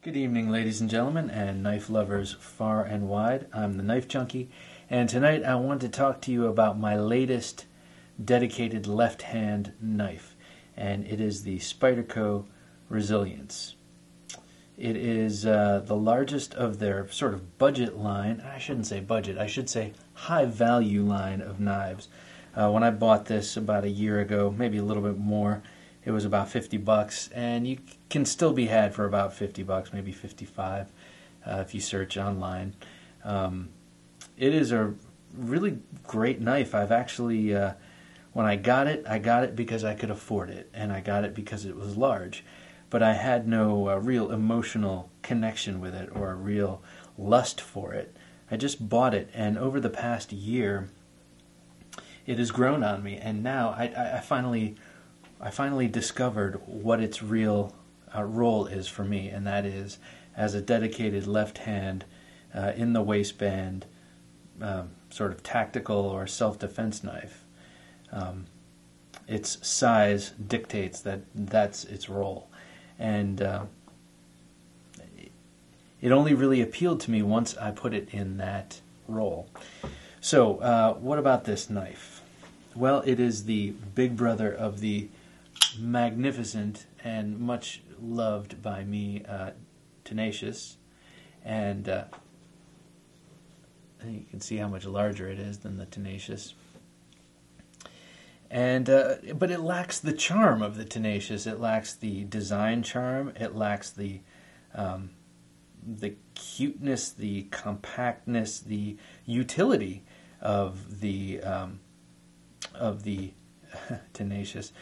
Good evening, ladies and gentlemen, and knife lovers far and wide. I'm the Knife Junkie, and tonight I want to talk to you about my latest dedicated left-hand knife, and it is the Spyderco Resilience. It is the largest of their sort of budget line. I shouldn't say budget, I should say high-value line of knives. When I bought this about a year ago, maybe a little bit more, it was about $50, and you can still be had for about $50, maybe 55, if you search online. It is a really great knife. I've actually, when I got it because I could afford it, and I got it because it was large. But I had no real emotional connection with it or a real lust for it. I just bought it, and over the past year, it has grown on me, and now I finally discovered what its real role is for me, and that is as a dedicated left hand in the waistband sort of tactical or self-defense knife. Its size dictates that's its role, and it only really appealed to me once I put it in that role. So what about this knife? Well, it is the big brother of the magnificent and much loved by me Tenacious, and you can see how much larger it is than the Tenacious, and but it lacks the charm of the Tenacious. It lacks the design charm. It lacks the cuteness, the compactness, the utility of the Tenacious.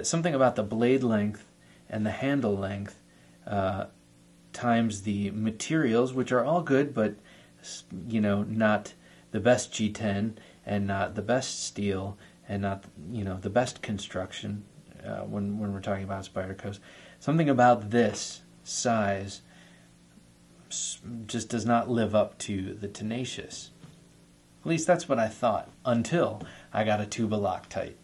Something about the blade length and the handle length times the materials, which are all good, but not the best G10 and not the best steel and not the best construction when we're talking about Spydercos. Something about this size just does not live up to the Tenacious. At least that's what I thought until I got a tube of Loctite.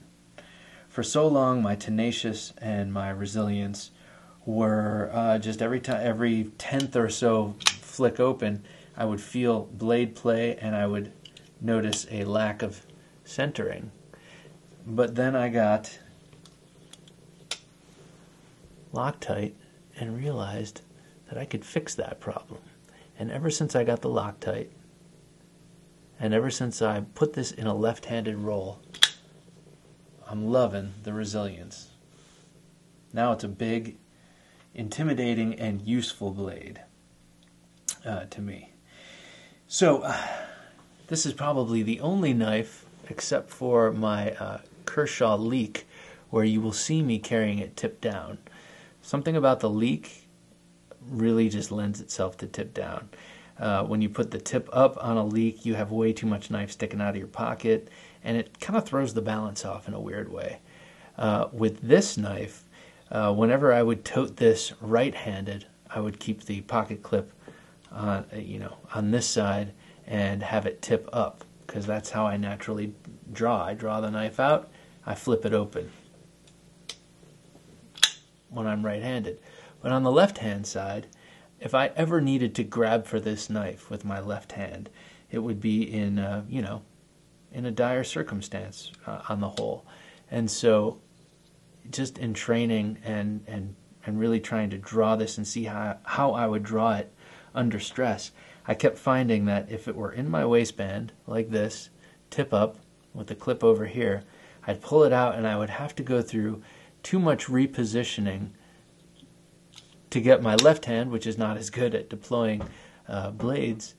For so long, my Tenacious and my Resilience were just every 10th or so flick open, I would feel blade play and I would notice a lack of centering. But then I got Loctite and realized that I could fix that problem. And ever since I got the Loctite, and ever since I put this in a left-handed roll, I'm loving the Resilience. Now it's a big, intimidating, and useful blade to me. So this is probably the only knife, except for my Kershaw Leek, where you will see me carrying it tip down. Something about the Leek really just lends itself to tip down. When you put the tip up on a Leek, you have way too much knife sticking out of your pocket, and it kind of throws the balance off in a weird way. With this knife, whenever I would tote this right-handed, I would keep the pocket clip on this side and have it tip up, because that's how I naturally draw. I draw the knife out, I flip it open when I'm right-handed. But on the left-hand side, if I ever needed to grab for this knife with my left hand, it would be in a dire circumstance on the whole. And so just in training and really trying to draw this and see how I would draw it under stress, I kept finding that if it were in my waistband like this, tip up with the clip over here, I'd pull it out and I would have to go through too much repositioning to get my left hand, which is not as good at deploying blades,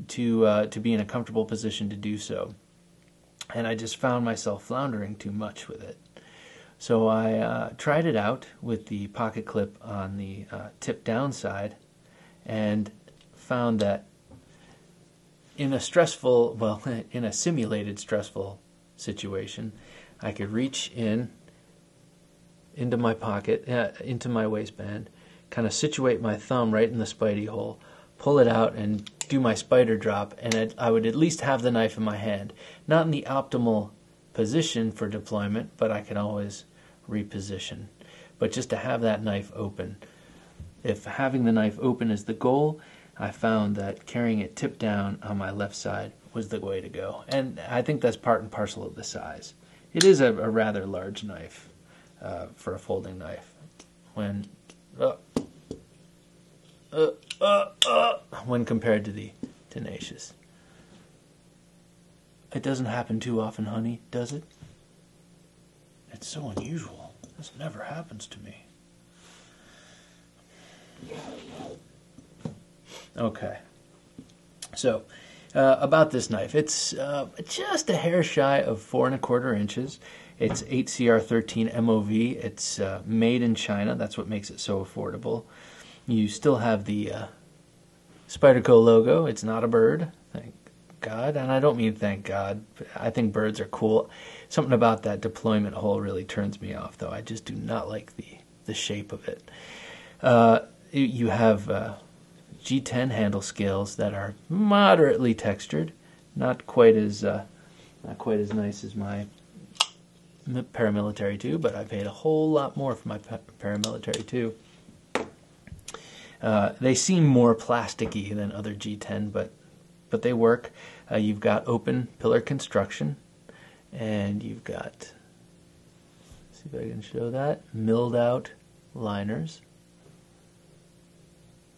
to be in a comfortable position to do so. And I just found myself floundering too much with it. So I tried it out with the pocket clip on the tip down side, and found that in a simulated stressful situation, I could reach into my pocket, into my waistband, kind of situate my thumb right in the Spidey hole, pull it out, and do my spider drop, and I would at least have the knife in my hand. Not in the optimal position for deployment, but I could always reposition. But just to have that knife open, if having the knife open is the goal, I found that carrying it tip down on my left side was the way to go. And I think that's part and parcel of the size. It is a rather large knife for a folding knife. When compared to the Tenacious. It doesn't happen too often, honey, does it? It's so unusual. This never happens to me. Okay. So, about this knife. It's just a hair shy of 4 1/4 inches. It's 8CR13 MOV. It's made in China. That's what makes it so affordable. You still have the Spyderco logo. It's not a bird, thank God. And I don't mean thank God. I think birds are cool. Something about that deployment hole really turns me off, though. I just do not like the shape of it. You have G10 handle scales that are moderately textured, not quite as nice as my paramilitary 2, but I paid a whole lot more for my paramilitary 2. They seem more plasticky than other G10, but they work. You've got open pillar construction, and you've got, let's see if I can show that, milled out liners.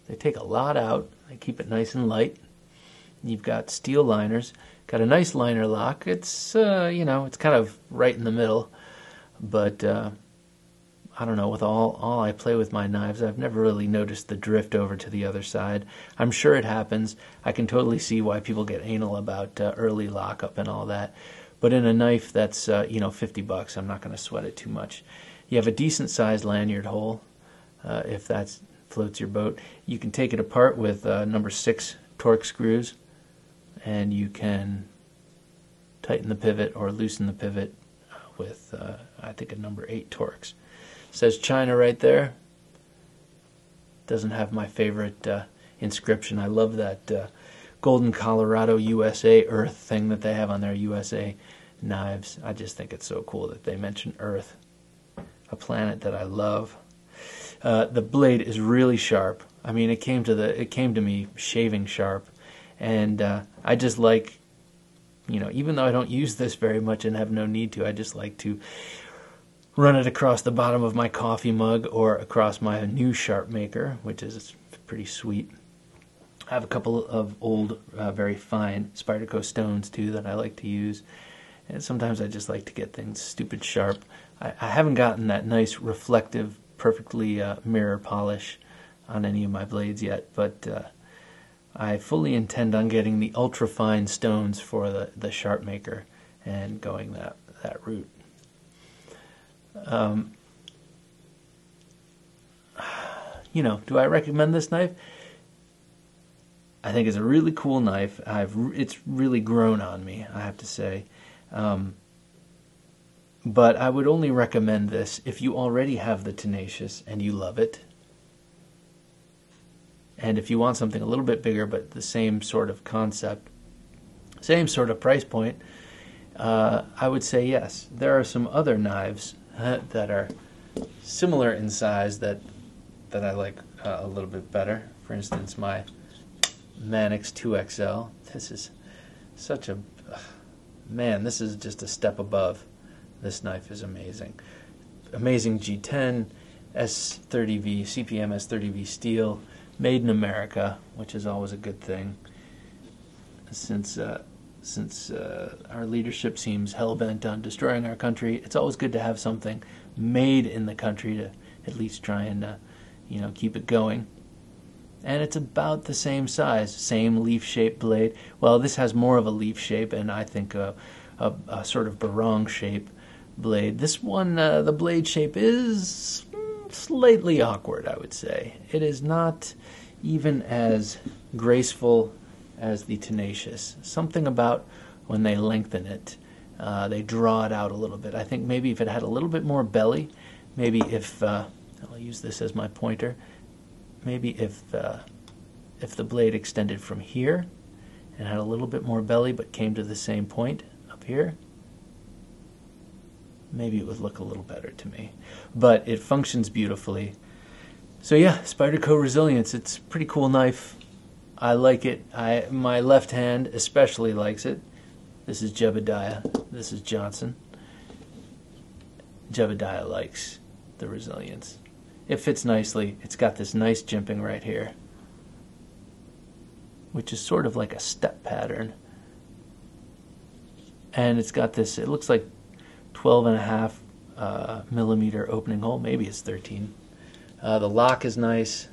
They take a lot out. They keep it nice and light. You've got steel liners. Got a nice liner lock. It's it's kind of right in the middle, but I don't know. With all I play with my knives, I've never really noticed the drift over to the other side. I'm sure it happens. I can totally see why people get anal about early lockup and all that. But in a knife that's $50, I'm not going to sweat it too much. You have a decent sized lanyard hole, if that floats your boat. You can take it apart with number 6 Torx screws, and you can tighten the pivot or loosen the pivot with I think a number 8 Torx. Says China right there. Doesn't have my favorite inscription. I love that golden Colorado USA Earth thing that they have on their USA knives. I just think it's so cool that they mention Earth, a planet that I love. The blade is really sharp. I mean, it came to me shaving sharp, and I just like, even though I don't use this very much and have no need to, I just like to run it across the bottom of my coffee mug or across my new sharp maker, which is pretty sweet. I have a couple of old, very fine Spyderco stones too that I like to use, and sometimes I just like to get things stupid sharp. I haven't gotten that nice reflective, perfectly mirror polish on any of my blades yet, but I fully intend on getting the ultra fine stones for the sharp maker and going that route. Do I recommend this knife? I think it's a really cool knife. It's really grown on me, I have to say. But I would only recommend this if you already have the Tenacious and you love it. And if you want something a little bit bigger but the same sort of concept, same sort of price point, I would say yes. There are some other knives that are similar in size that I like a little bit better. For instance, my Manix 2XL. This is such a... man, this is just a step above. This knife is amazing. Amazing G10, S30V, CPM S30V steel, made in America, which is always a good thing. Since our leadership seems hell-bent on destroying our country, it's always good to have something made in the country to at least try and keep it going. And it's about the same size, same leaf-shaped blade. Well, this has more of a leaf shape, and I think a sort of barong shape blade. This one, the blade shape is slightly awkward, I would say. It is not even as graceful as the Tenacious. Something about when they lengthen it, they draw it out a little bit. I think maybe if it had a little bit more belly, maybe if I'll use this as my pointer, maybe if the blade extended from here and had a little bit more belly but came to the same point up here, maybe it would look a little better to me. But it functions beautifully. So yeah, Spyderco Resilience. It's a pretty cool knife. I like it. My left hand especially likes it. This is Jebediah. This is Johnson. Jebediah likes the Resilience. It fits nicely. It's got this nice jimping right here, which is sort of like a step pattern. And it's got this, it looks like 12.5 millimeter opening hole. Maybe it's 13. The lock is nice.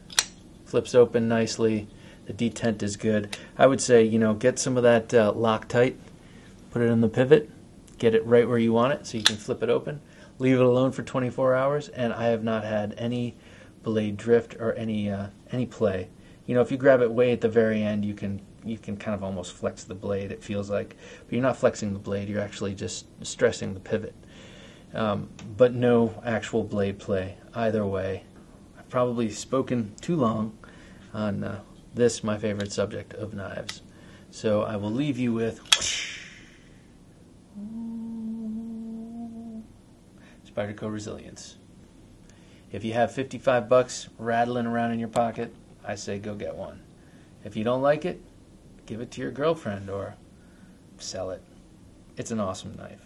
Flips open nicely. The detent is good. I would say, get some of that Loctite. Put it in the pivot. Get it right where you want it so you can flip it open. Leave it alone for 24 hours, and I have not had any blade drift or any play. If you grab it way at the very end, you can kind of almost flex the blade, it feels like. But you're not flexing the blade, you're actually just stressing the pivot. But no actual blade play either way. I've probably spoken too long on this, my favorite subject of knives. So I will leave you with Spyderco Resilience. If you have $55 rattling around in your pocket, I say go get one. If you don't like it, give it to your girlfriend or sell it. It's an awesome knife.